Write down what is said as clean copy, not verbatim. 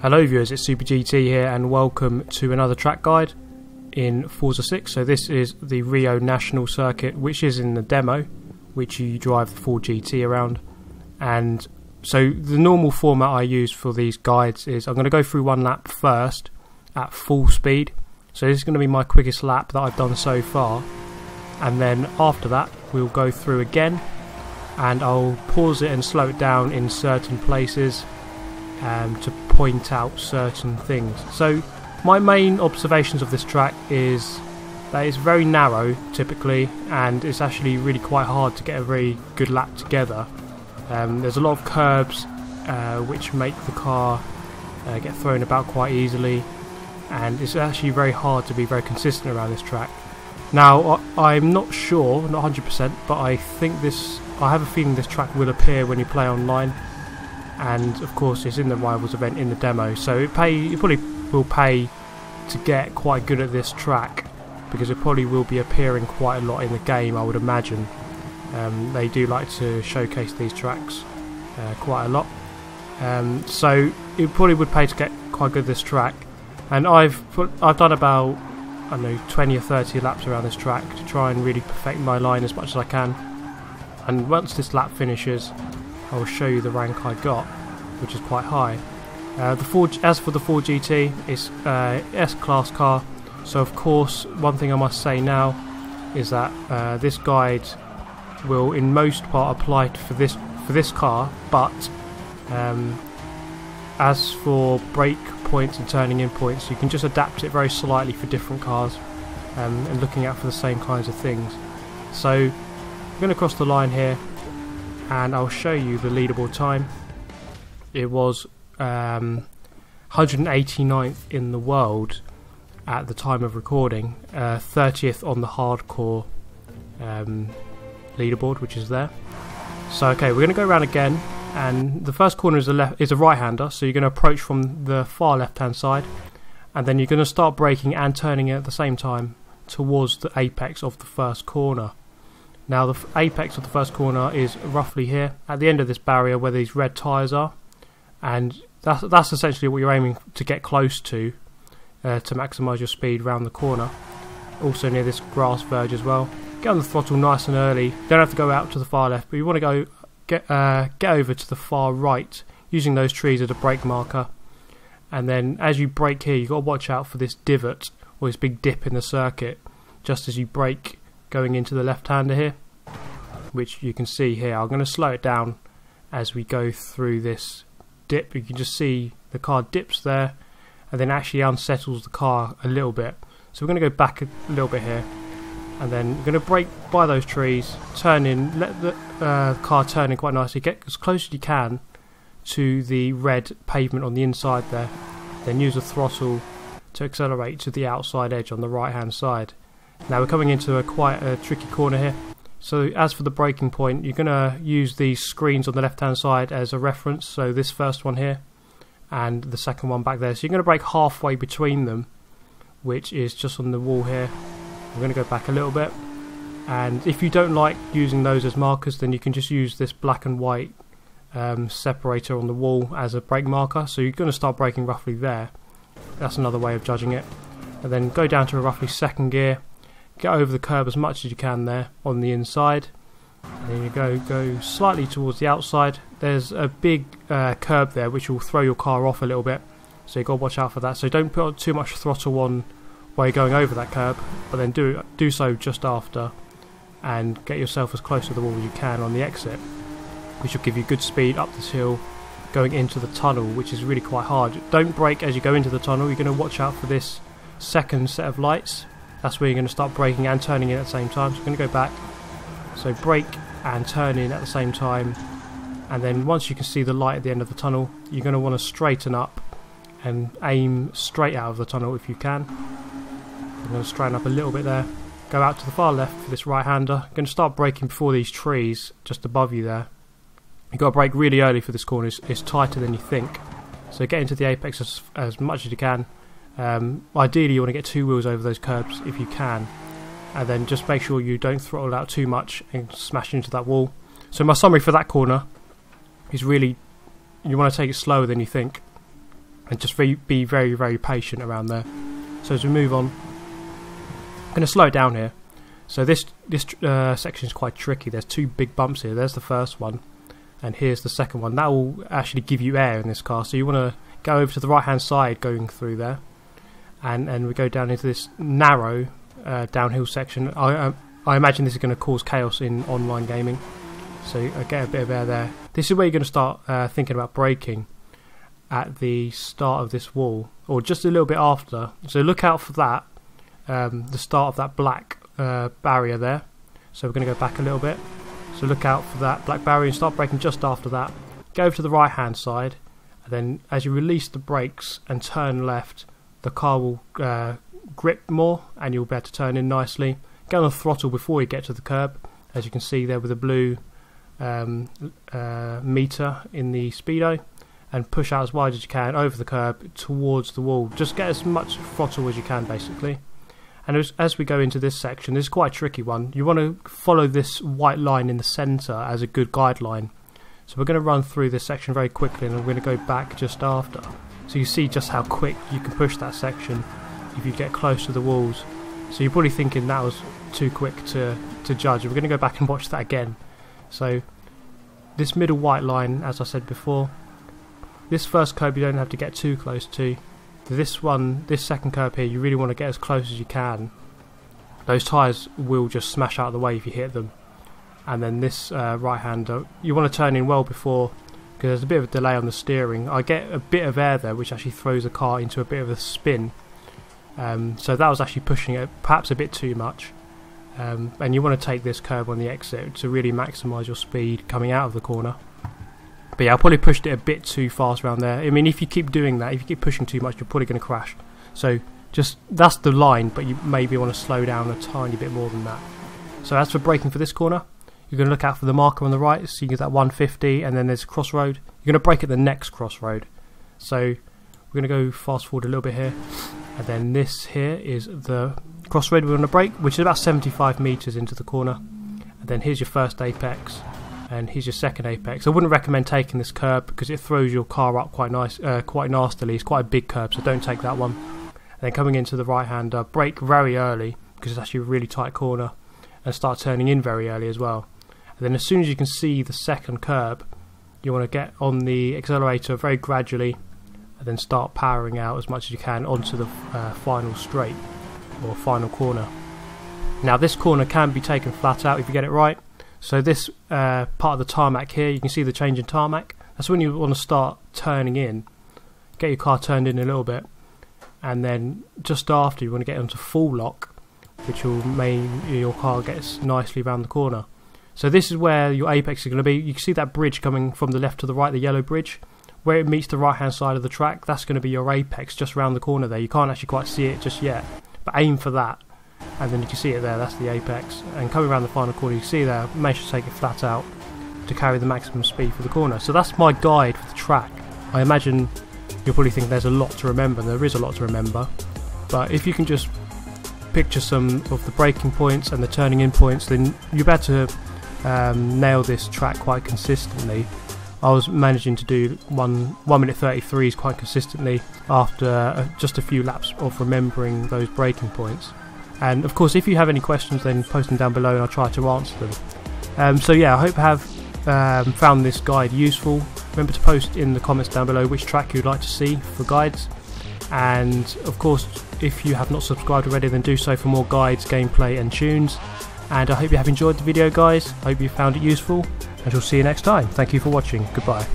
Hello viewers, it's Super GT here and welcome to another track guide in Forza 6. So this is the Rio National circuit, which is in the demo, which you drive the Ford GT around. And so the normal format I use for these guides is I'm going to go through one lap first at full speed. So this is going to be my quickest lap that I've done so far. And then after that we'll go through again and I'll pause it and slow it down in certain places to point out certain things. So my main observations of this track is that it's very narrow typically, and it's actually really quite hard to get a very good lap together. There's a lot of curbs which make the car get thrown about quite easily, and it's actually very hard to be very consistent around this track. Now I'm not sure, not 100%, but I have a feeling this track will appear when you play online. And of course it's in the Rivals event in the demo, so it probably will pay to get quite good at this track, because it probably will be appearing quite a lot in the game, I would imagine. They do like to showcase these tracks quite a lot, so it probably would pay to get quite good at this track. And I've done about, I don't know, 20 or 30 laps around this track to try and really perfect my line as much as I can. And once this lap finishes, I will show you the rank I got, which is quite high. As for the Ford GT, it's S-Class car, so of course one thing I must say now is that this guide will in most part apply for this car, but as for brake points and turning in points, you can just adapt it very slightly for different cars, and looking out for the same kinds of things. So I'm going to cross the line here and I'll show you the leaderboard time. It was 189th in the world at the time of recording, 30th on the hardcore leaderboard, which is there. So okay, we're going to go around again, and the first corner is a right-hander, so you're going to approach from the far left-hand side, and then you're going to start braking and turning it at the same time towards the apex of the first corner. Now the apex of the first corner is roughly here, at the end of this barrier where these red tyres are, and that's essentially what you're aiming to get close to maximise your speed round the corner. Also near this grass verge as well. Get on the throttle nice and early. You don't have to go out to the far left, but you want to get over to the far right using those trees as a brake marker. And then as you brake here, you've got to watch out for this divot or this big dip in the circuit just as you brake going into the left-hander here, which you can see here. I'm going to slow it down as we go through this dip. You can just see the car dips there and then actually unsettles the car a little bit. So we're going to go back a little bit here, and then we're going to brake by those trees, turn in, let the car turn in quite nicely, get as close as you can to the red pavement on the inside there, then use the throttle to accelerate to the outside edge on the right hand side. Now we're coming into quite a tricky corner here, so as for the braking point, you're going to use these screens on the left hand side as a reference, so this first one here and the second one back there. So you're going to brake halfway between them, which is just on the wall here. I'm going to go back a little bit, and if you don't like using those as markers, then you can just use this black and white separator on the wall as a brake marker. So you're going to start braking roughly there. That's another way of judging it. And then go down to a roughly second gear. Get over the curb as much as you can there on the inside, and then you go slightly towards the outside. There's a big curb there which will throw your car off a little bit, so you've got to watch out for that. So don't put too much throttle on while you're going over that curb, but then do so just after, and get yourself as close to the wall as you can on the exit, which will give you good speed up this hill going into the tunnel, which is really quite hard. Don't brake as you go into the tunnel. You're going to watch out for this second set of lights. That's where you're going to start braking and turning in at the same time. So I'm going to go back, so brake and turn in at the same time, and then once you can see the light at the end of the tunnel, you're going to want to straighten up and aim straight out of the tunnel if you can. I'm going to straighten up a little bit there, go out to the far left for this right hander. I'm going to start braking before these trees just above you there. You've got to brake really early for this corner, it's tighter than you think, so get into the apex as much as you can. Ideally you want to get two wheels over those curbs if you can, and then just make sure you don't throttle out too much and smash into that wall. So my summary for that corner is really, you want to take it slower than you think. and just be very, very patient around there. So as we move on, I'm going to slow it down here. So this section is quite tricky. There's two big bumps here. There's the first one, and here's the second one. That will actually give you air in this car, so you want to go over to the right hand side going through there, and we go down into this narrow downhill section. I imagine this is going to cause chaos in online gaming, so I get a bit of air there. This is where you're going to start thinking about braking at the start of this wall, or just a little bit after. So look out for that, the start of that black barrier there. So we're going to go back a little bit. So look out for that black barrier and start braking just after that. Go over to the right hand side, and then as you release the brakes and turn left, the car will grip more and you'll be able to turn in nicely. Get on the throttle before you get to the curb, as you can see there with the blue meter in the speedo, and push out as wide as you can over the curb towards the wall. Just get as much throttle as you can basically. And as we go into this section, this is quite a tricky one. You want to follow this white line in the centre as a good guideline. So we're going to run through this section very quickly, and we're going to go back just after. So you see just how quick you can push that section if you get close to the walls. So you're probably thinking that was too quick to judge. We're going to go back and watch that again. So this middle white line, as I said before, this first curb you don't have to get too close to. This second curb here, you really want to get as close as you can. Those tyres will just smash out of the way if you hit them. And then this right-hander, you want to turn in well before, because there's a bit of a delay on the steering. I get a bit of air there, which actually throws the car into a bit of a spin. So that was actually pushing it perhaps a bit too much. And you want to take this curb on the exit to really maximise your speed coming out of the corner. But yeah, I probably pushed it a bit too fast around there. I mean, if you keep doing that, if you keep pushing too much, you're probably going to crash. So just, that's the line, but you maybe want to slow down a tiny bit more than that. So as for braking for this corner, you're going to look out for the marker on the right, so you get that 150, and then there's a crossroad. You're going to brake at the next crossroad. So we're going to go fast forward a little bit here, and then this here is the crossroad we're going to brake, which is about 75 metres into the corner. And then here's your first apex, and here's your second apex. I wouldn't recommend taking this curb because it throws your car up quite nastily. It's quite a big curb, so don't take that one. And then coming into the right-hander, brake very early because it's actually a really tight corner, and start turning in very early as well. And then as soon as you can see the second curb, you want to get on the accelerator very gradually, and then start powering out as much as you can onto the final straight or final corner. Now this corner can be taken flat out if you get it right. So this part of the tarmac here, you can see the change in tarmac. That's when you want to start turning in. Get your car turned in a little bit, and then just after you want to get onto full lock, which will mean your car gets nicely around the corner. So this is where your apex is going to be. You can see that bridge coming from the left to the right, the yellow bridge. Where it meets the right hand side of the track, that's going to be your apex just around the corner there. You can't actually quite see it just yet, but aim for that. And then you can see it there, that's the apex. And coming around the final corner, you can see there, make sure to take it flat out to carry the maximum speed for the corner. So that's my guide for the track. I imagine you'll probably think there's a lot to remember, and there is a lot to remember. But if you can just picture some of the braking points and the turning in points, then you're about to nail this track quite consistently. I was managing to do 1 minute 33s quite consistently after just a few laps of remembering those braking points. And of course, if you have any questions, then post them down below and I'll try to answer them. So yeah, I hope you have found this guide useful. Remember to post in the comments down below which track you'd like to see for guides. And of course, if you have not subscribed already, then do so for more guides, gameplay and tunes. And I hope you have enjoyed the video, guys. I hope you found it useful, and we'll see you next time. Thank you for watching. Goodbye.